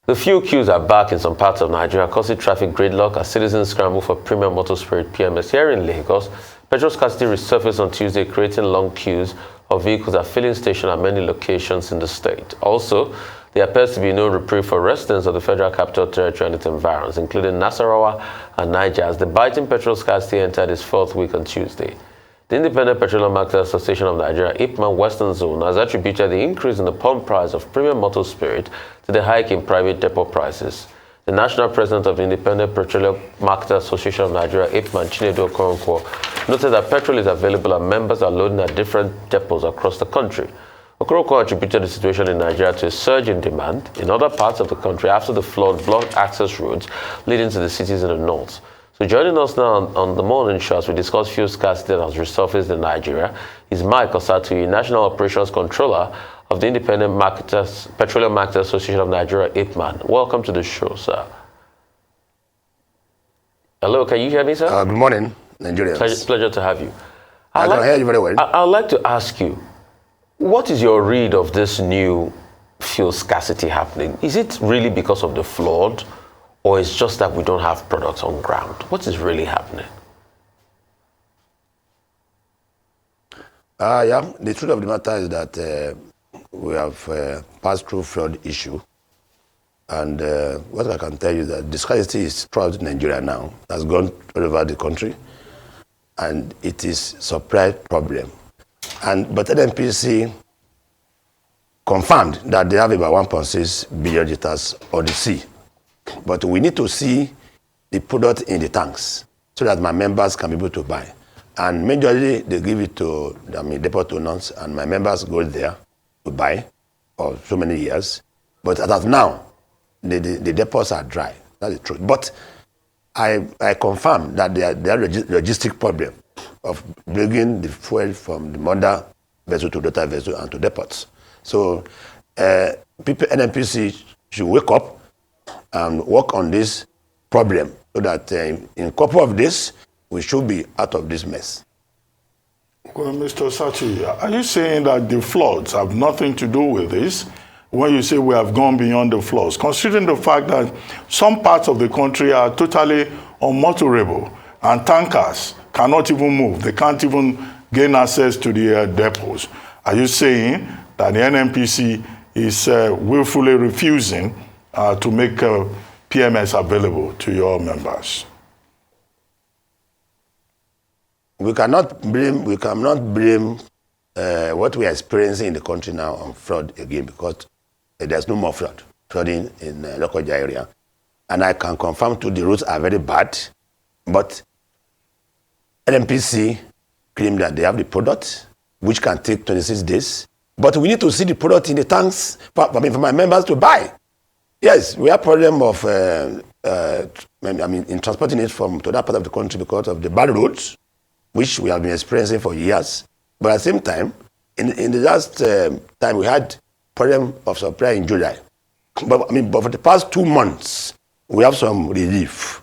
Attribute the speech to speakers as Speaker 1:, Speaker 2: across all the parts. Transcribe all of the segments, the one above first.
Speaker 1: The fuel queues are back in some parts of Nigeria, causing traffic gridlock as citizens scramble for premium motor spirit PMS. Here in Lagos, petrol scarcity resurfaced on Tuesday, creating long queues of vehicles at filling stations at many locations in the state. Also, there appears to be no reprieve for residents of the Federal Capital Territory and its environs, including Nasarawa and Niger, as the biting petrol scarcity entered its fourth week on Tuesday. The Independent Petroleum Marketers Association of Nigeria, IPMAN Western Zone, has attributed the increase in the pump price of premium motor spirit to the hike in private depot prices. The national president of the Independent Petroleum Marketers Association of Nigeria, IPMAN, Chinedu Okoronkwo, noted that petrol is available and members are loading at different depots across the country. Okoronkwo attributed the situation in Nigeria to a surge in demand in other parts of the country after the flood blocked access roads leading to the cities in the north. So joining us now on the morning show as we discuss fuel scarcity that has resurfaced in Nigeria is Mike Osatuyi, National Operations Controller of the Independent Petroleum Marketers Association of Nigeria, IPMAN. Welcome to the show, sir. Hello, can you hear me, sir?
Speaker 2: Good morning, Nigerians.
Speaker 1: Pleasure to have you.
Speaker 2: I can hear you very well.
Speaker 1: I'd like to ask you, what is your read of this new fuel scarcity happening? Is it really because of the flood, or it's just that we don't have products on ground? What is really happening?
Speaker 2: Yeah, the truth of the matter is that we have passed through flood issue. And what I can tell you is that the scarcity is throughout Nigeria now. It has gone all over the country. And it is a supply problem. But NNPC confirmed that they have about 1.6 billion liters on the sea. But we need to see the product in the tanks so that my members can be able to buy. And majorly, they give it to depot owners, and my members go there to buy for so many years. But as of now, the depots are dry. That's the truth. But I confirm that there are logistic problem of bringing the fuel from the mother vessel to daughter vessel and to depots. So people, NNPC should wake up and work on this problem so that in a couple of days, we should be out of this mess.
Speaker 3: Well, Mr. Osatuyi, are you saying that the floods have nothing to do with this when you say we have gone beyond the floods, considering the fact that some parts of the country are totally unmotorable and tankers cannot even move? They can't even gain access to the depots. Are you saying that the NNPC is willfully refusing to make PMS available to your members?
Speaker 2: We cannot blame what we are experiencing in the country now on flood again, because there's no more flooding in the local area. And I can confirm too, the roads are very bad, but NNPC claim that they have the product, which can take 26 days. But we need to see the product in the tanks for my members to buy. Yes, we have problem of in transporting it from to that part of the country because of the bad roads, which we have been experiencing for years. But at the same time, in the last time we had problem of supply in July. But for the past 2 months, we have some relief,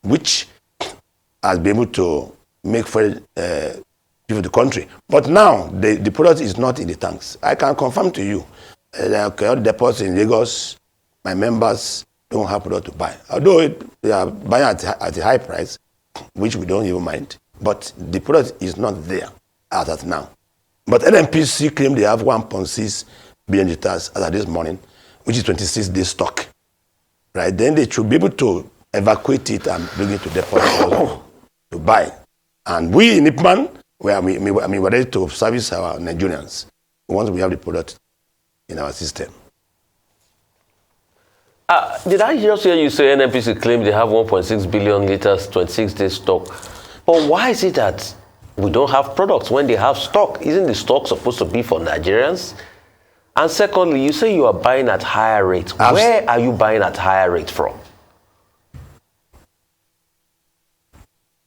Speaker 2: which has been able to make for people the country. But now the product is not in the tanks. I can confirm to you, all the depots in Lagos, my members don't have product to buy. Although they are buying at a high price, which we don't even mind, but the product is not there as of now. But NNPC claim they have 1.6 billion liters as of this morning, which is 26 days stock. Right? Then they should be able to evacuate it and bring it to depot to buy. And we in IPMAN, we're ready to service our Nigerians once we have the product in our system.
Speaker 1: Did I just hear you say NNPC claim they have 1.6 billion liters, 26 days stock? But why is it that we don't have products when they have stock? Isn't the stock supposed to be for Nigerians? And secondly, you say you are buying at higher rates. Where are you buying at higher rates from?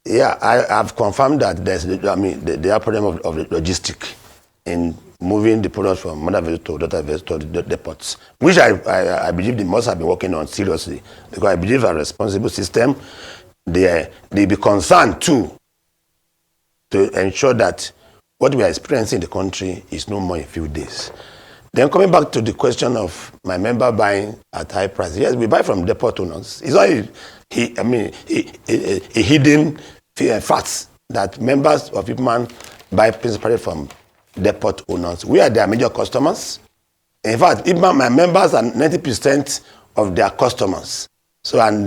Speaker 2: Yeah, I've confirmed that there are problem of logistic in moving the products from mother vessel to daughter vessel to the depots, which I believe they must have been working on seriously, because I believe a responsible system, they be concerned too to ensure that what we are experiencing in the country is no more in a few days. Then coming back to the question of my member buying at high price, yes, we buy from depot owners. It's not a hidden facts that members of Ipman buy principally from depot owners. We are their major customers. In fact, Ipman, my members are 90% of their customers. So, and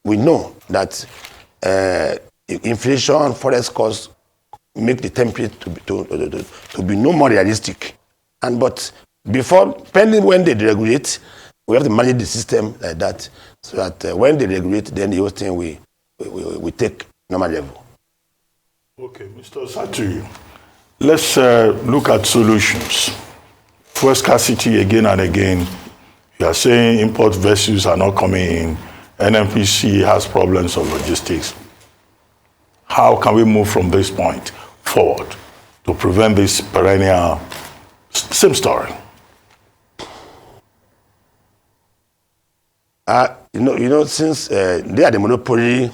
Speaker 2: we know that inflation, forex costs make the template to be no more realistic. And but before, pending when they deregulate, we have to manage the system like that, so that when they regulate, then the whole thing we take normal level.
Speaker 3: Okay, Mr. Osatuyi, let's look at solutions. For scarcity again and again, you are saying import vessels are not coming in. NNPC has problems of logistics. How can we move from this point forward to prevent this perennial same story?
Speaker 2: Since they are the monopoly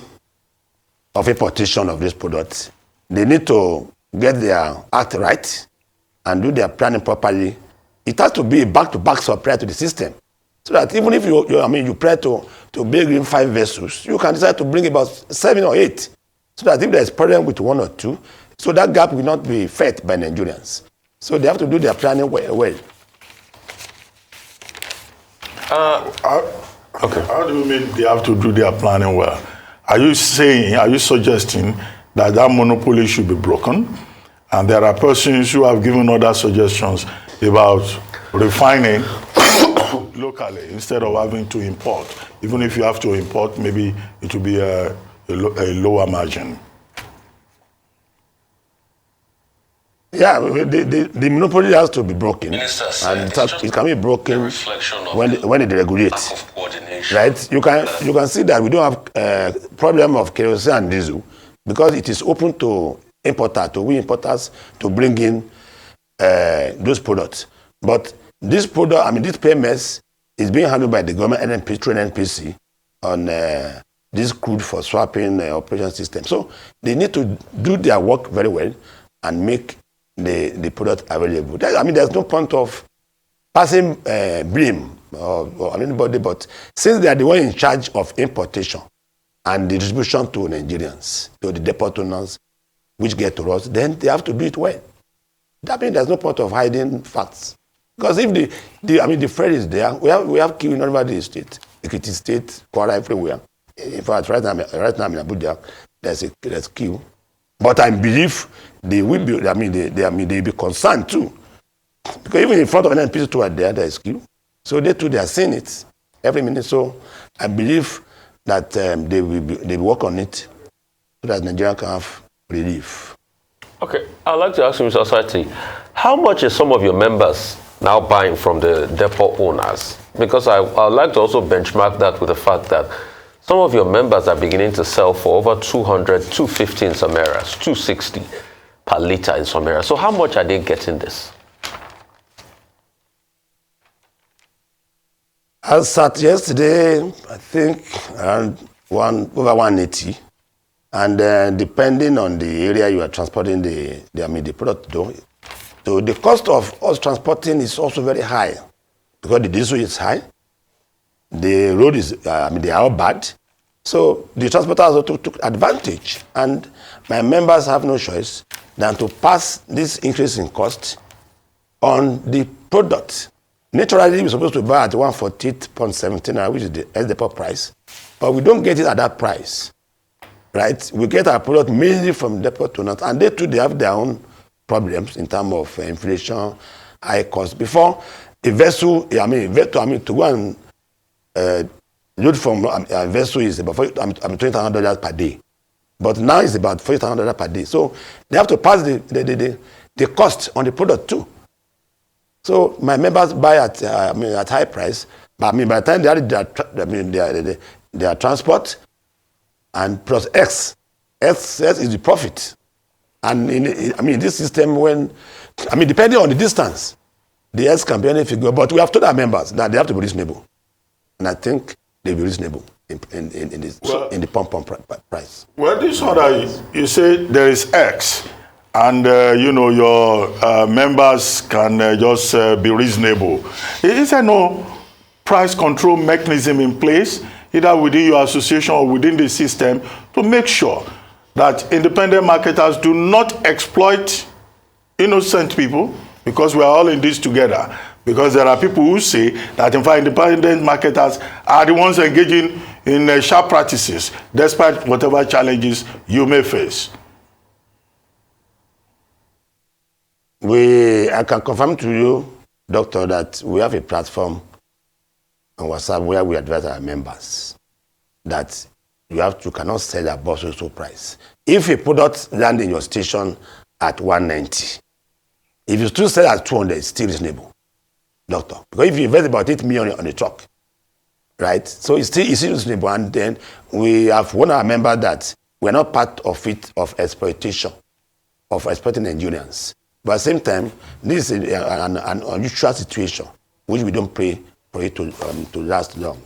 Speaker 2: of importation of this product, they need to get their act right and do their planning properly. It has to be a back-to-back supply to the system, so that even if you plan to bring in 5 vessels, you can decide to bring about 7 or 8, so that if there is problem with 1 or 2, so that gap will not be fed by Nigerians. So they have to do their planning well.
Speaker 3: Okay. How do you mean they have to do their planning well? Are you suggesting that monopoly should be broken? And there are persons who have given other suggestions about refining locally instead of having to import. Even if you have to import, maybe it will be a lower margin.
Speaker 2: Yeah, the monopoly has to be broken, and it can be broken when they regulate. Right? You can see that we don't have problem of kerosene and diesel because it is open to we importers to bring in those products. But this product, this PMS is being handled by the government NNPC on this crude for swapping operation system. So they need to do their work very well and make the product available. There's no point of passing blame on anybody, but since they are the one in charge of importation and the distribution to Nigerians, to the depot owners, which get to us, then they have to do it well. That means there's no point of hiding facts. Because if the threat is there, we have queue in all over the state, Ekiti State, Kwara, everywhere. In fact, right now in Abuja, there's queue. But I believe they will be. They'll be concerned too, because even in front of NNPC too, there is queue. So they too, they are seeing it every minute. So I believe that they will work on it so that Nigeria can have relief.
Speaker 1: Okay, I'd like to ask you, Mr. Osatuyi, how much is some of your members now buying from the depot owners? Because I'd like to also benchmark that with the fact that some of your members are beginning to sell for over 200, 250 in some areas, 260 per liter in some areas. So how much are they getting this?
Speaker 2: As at yesterday, I think around over 180. And depending on the area you are transporting the product to, so the cost of us transporting is also very high because the diesel is high. The road is, they are all bad. So the transporters also took advantage. And my members have no choice than to pass this increase in cost on the product. Naturally, we're supposed to buy at 148.17, which is the depot price. But we don't get it at that price. Right? We get our product mainly from depot owners. And they too, they have their own problems in terms of inflation, high cost. Before, a vessel, to go and load from a vessel is about $20,000 per day. But now it's about $40,000 per day. So they have to pass the cost on the product too. So my members buy at high price, but by the time they add their transport and plus X is the profit. And in this system, depending on the distance, the X can be any figure. But we have told our members that they have to be reasonable, and I think they'll be reasonable in the pump price.
Speaker 3: Well, this order, you say there is X, and you know, your members can just be reasonable. Is there no price control mechanism in place, either within your association or within the system, to make sure that independent marketers do not exploit innocent people? Because we are all in this together. Because there are people who say that, in fact, independent marketers are the ones engaging in sharp practices, despite whatever challenges you may face.
Speaker 2: I can confirm to you, Doctor, that we have a platform on WhatsApp where we advise our members that you cannot sell above social price. If a product land in your station at 190, if you still sell at 200, it's still reasonable, Doctor. Because if you invest about 8 million on a truck, right? So it's still reasonable. And then we have warned our members that we're not part of it, of exploitation, of exploiting Nigerians. But at the same time, this is an unusual situation, which we don't pray for it to last long.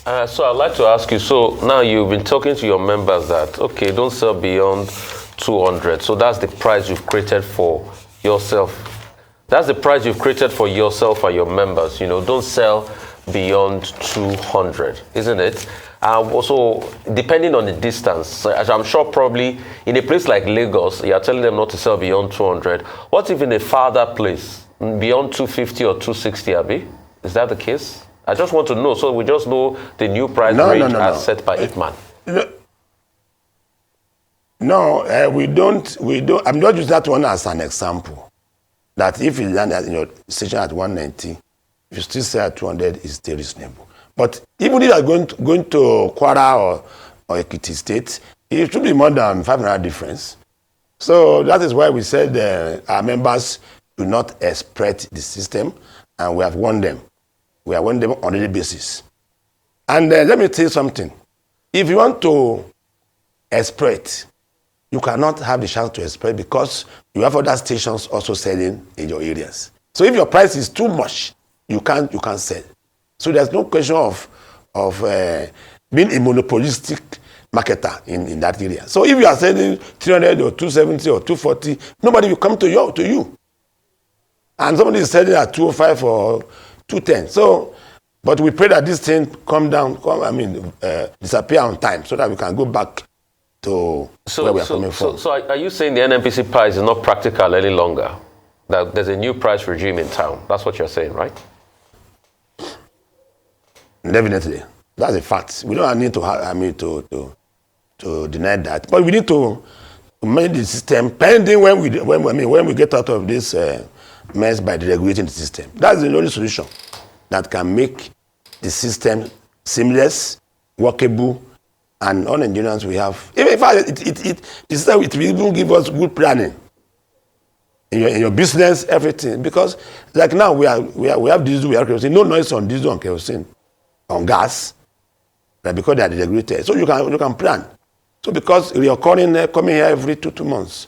Speaker 1: So I'd like to ask you, so now you've been talking to your members that, okay, don't sell beyond 200. So that's the price you've created for yourself. That's the price you've created for yourself and your members. You know, don't sell beyond 200, isn't it? Also, depending on the distance, as I'm sure probably in a place like Lagos, you're telling them not to sell beyond 200. What if in a farther place, beyond 250 or 260, Abi? Is that the case? I just want to know, so we just know the new price range as set by Ipman.
Speaker 2: No, we don't. I'm not using that one as an example. That if you land at your station at 190, if you still sell at 200, it's still reasonable. But even if you are going to Kwara or Ekiti State, it should be more than 500 difference. So that is why we said our members do not exploit the system, and we have warned them. We have warned them on a daily basis. And let me tell you something. If you want to exploit, you cannot have the chance to exploit because you have other stations also selling in your areas. So if your price is too much, you can't sell. So there's no question of being a monopolistic marketer in that area. So if you are selling 300 or 270 or 240, nobody will come to you. And somebody is selling at 205 or 210. So, but we pray that this thing disappear on time so that we can go back to where we are coming from.
Speaker 1: So are you saying the NNPC price is not practical any longer? That there's a new price regime in town? That's what you're saying, right?
Speaker 2: Definitely, that's a fact. We don't need to deny that, but we need to manage the system pending when we get out of this mess by deregulating the system. That's the only solution that can make the system seamless, workable, and all Nigerians we have. In fact, the system will even give us good planning in your business, everything. Because like now we have diesel, we have kerosene. No noise on diesel and kerosene. On gas, because they are deregulated. So you can plan. So because you're coming here every two months,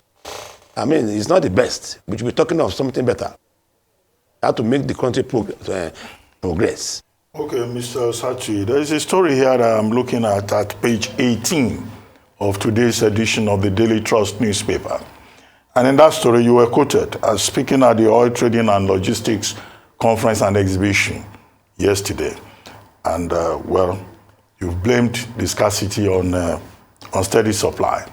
Speaker 2: I mean, it's not the best. We should be talking of something better. How to make the country progress.
Speaker 3: Okay, Mr. Osatuyi, there is a story here that I'm looking at page 18 of today's edition of the Daily Trust newspaper. And in that story, you were quoted as speaking at the Oil Trading and Logistics Conference and Exhibition yesterday. And, well, you've blamed the scarcity on steady supply.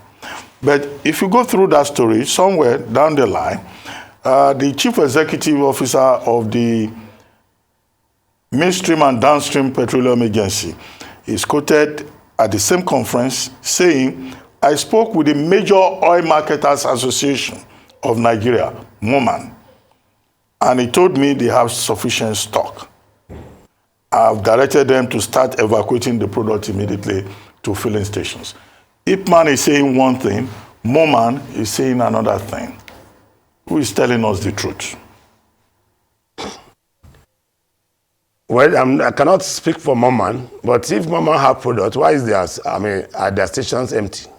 Speaker 3: But if you go through that story, somewhere down the line, the Chief Executive Officer of the Midstream and Downstream Petroleum Agency is quoted at the same conference saying, I spoke with the Major Oil Marketers Association of Nigeria, MOMAN, and he told me they have sufficient stock. I've directed them to start evacuating the product immediately to filling stations. Ipman is saying one thing, MOMAN is saying another thing. Who is telling us the truth?
Speaker 2: Well, I cannot speak for MOMAN, but if MOMAN have product, why is are their stations empty?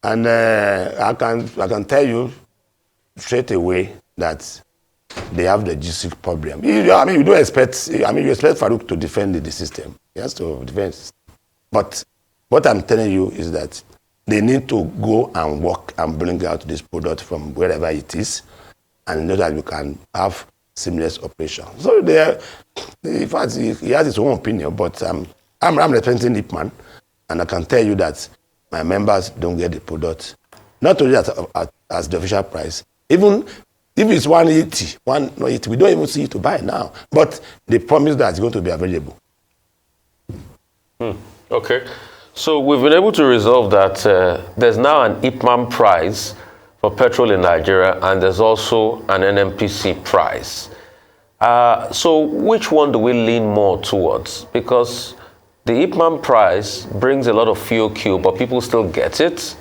Speaker 2: And I can tell you straight away that they have the logistic problem. You don't expect. You expect Farouk to defend the system. He has to defend. But what I'm telling you is that they need to go and work and bring out this product from wherever it is, and know that we can have seamless operation. So in fact, he has his own opinion, but I'm representing Ipman, and I can tell you that my members don't get the product, not only as the official price, even if it's 180, we don't even see it to buy now, but they promise that it's going to be available.
Speaker 1: Okay. So we've been able to resolve that there's now an Ipman price for petrol in Nigeria, and there's also an NNPC price. So which one do we lean more towards? Because the Ipman price brings a lot of fuel queue, but people still get it.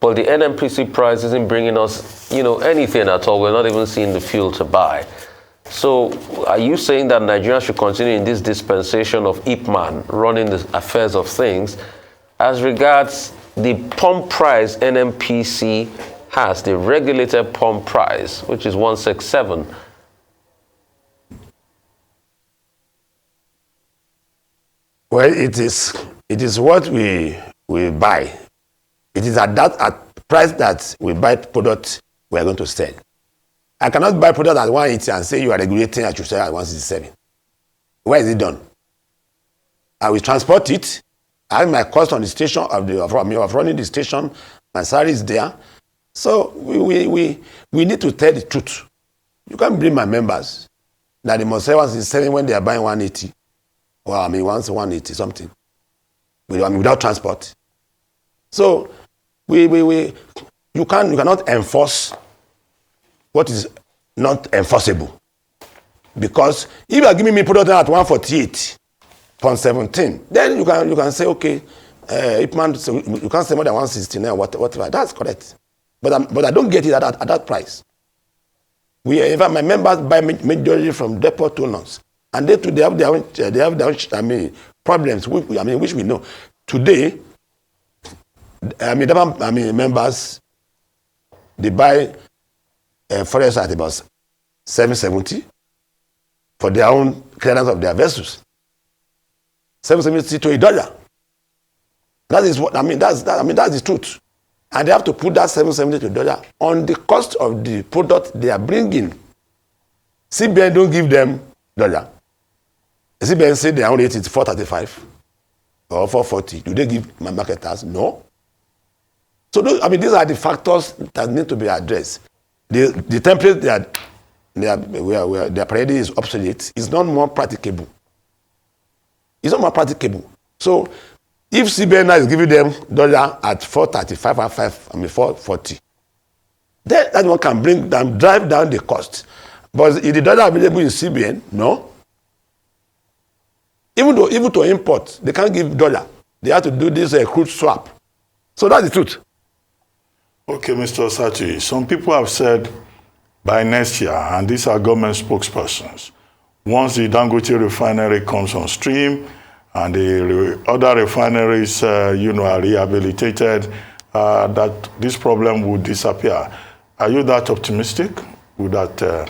Speaker 1: But the NNPC price isn't bringing us, anything at all. We're not even seeing the fuel to buy. So are you saying that Nigeria should continue in this dispensation of Ipman running the affairs of things? As regards the pump price NNPC has, the regulated pump price, which is 167.
Speaker 2: Well, it is what we buy. It is at price that we buy product we are going to sell. I cannot buy product at 180 and say you are regulating, I should sell at 167. Where is it done? I will transport it. I have my cost on the station of running the station. My salary is there. So we need to tell the truth. You can't blame my members that they must sell 167 when they are buying 180. Well, 180 something. Without transport. So you cannot enforce what is not enforceable. Because if you are giving me product at 148.17, then you can say, okay, Ipman, you can't say more than 169 or whatever. That's correct. But I don't get it at that price. My members buy majority from depot owners, and they too have their own problems which we know. Today, members, they buy forest at about 770 for their own clearance of their vessels. 770 to $1. That is what that's the truth. And they have to put that 770 to $1 on the cost of the product they are bringing. CBN don't give them $1. CBN say their own rate is 435 or 440. Do they give my marketers? No. So these are the factors that need to be addressed. The template their priority is obsolete. It's not more practicable. It's not more practicable. So if CBN is giving them $1 at 435 or 440, then that one can drive down the cost. But is the $1 available in CBN? No. Even to import, they can't give $1. They have to do this crude swap. So that's the truth.
Speaker 3: Okay, Mr. Osatuyi, some people have said by next year, and these are government spokespersons, once the Dangote refinery comes on stream and the other refineries, are rehabilitated, that this problem would disappear. Are you that optimistic with that?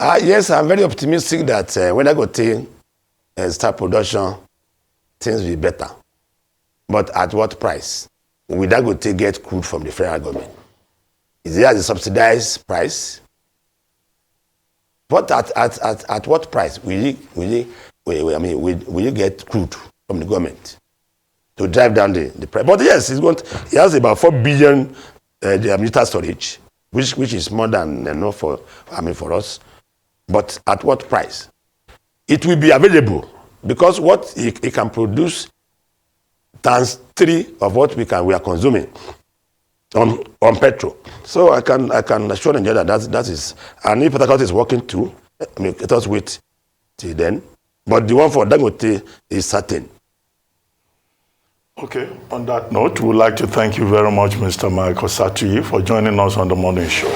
Speaker 2: Yes, I'm very optimistic that when Dangote start production, things will be better. But at what price? Will Dangote get crude from the federal government? Is it at a subsidized price? But at what price will you get crude from the government to drive down the price? But yes, it has about 4 billion meter storage, which is more than enough for us. But at what price? It will be available because what it can produce times 3 of what we are consuming on petrol. So I can assure Nigeria that is, and if Port Harcourt is working too, let us wait till then. But the one for Dangote is certain.
Speaker 3: Okay, on that note, we'd like to thank you very much, Mr. Mike Osatuyi, for joining us on the morning show.